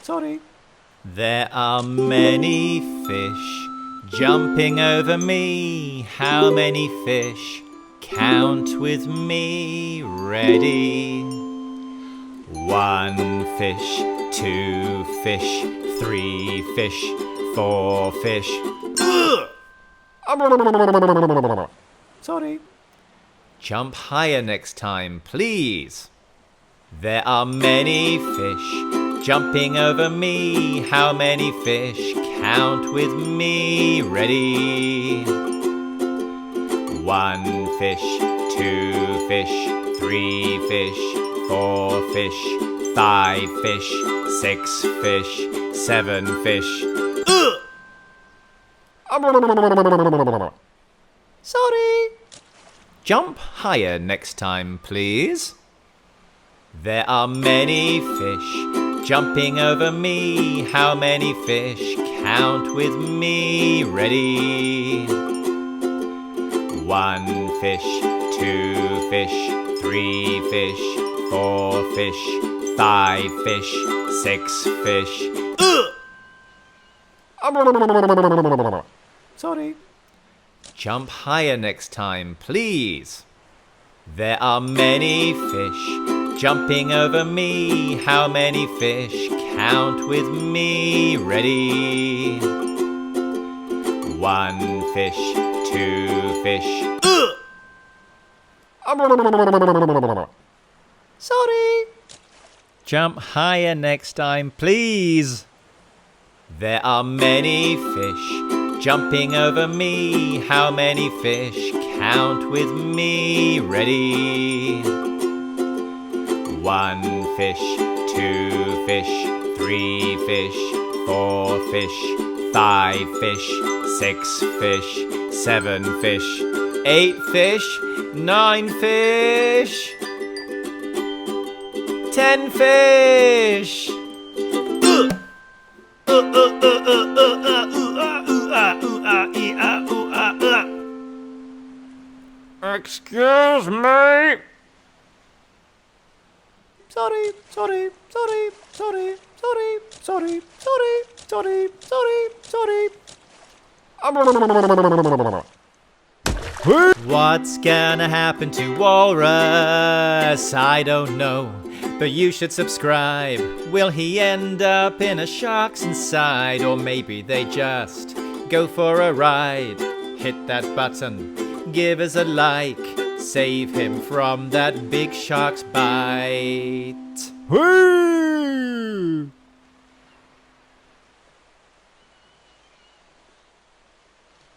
Sorry. There are many fish jumping over me. How many fish? Count with me. Ready? 1 fish, 2 fish, 3 fish, 4 fish. Sorry. Jump higher next time, please. There are many fish jumping over me. How many fish? Count with me. Ready? 1 fish, 2 fish, 3 fish, 4 fish, 5 fish, 6 fish, 7 fish. Sorry. Jump higher next time, please. There are many fish jumping over me. How many fish? Count with me. Ready? 1 fish, 2 fish, 3 fish, 4 fish, 5 fish, 6 fish. Sorry. Jump higher next time, please. There are many fish jumping over me. How many fish? Count with me. Ready? 1 fish, 2 fish. Sorry. Jump higher next time, please. There are many fish jumping over me. How many fish? Count with me. Ready? 1 fish, 2 fish, 3 fish, 4 fish, 5 fish, 6 fish, 7 fish, 8 fish, 9 fish, 10 fish. Excuse me. Sorry. What's gonna happen to Walrus? I don't know, but you should subscribe. Will he end up in a shark's inside? Or maybe they just go for a ride? Hit that button, give us a like, save him from that big shark's bite.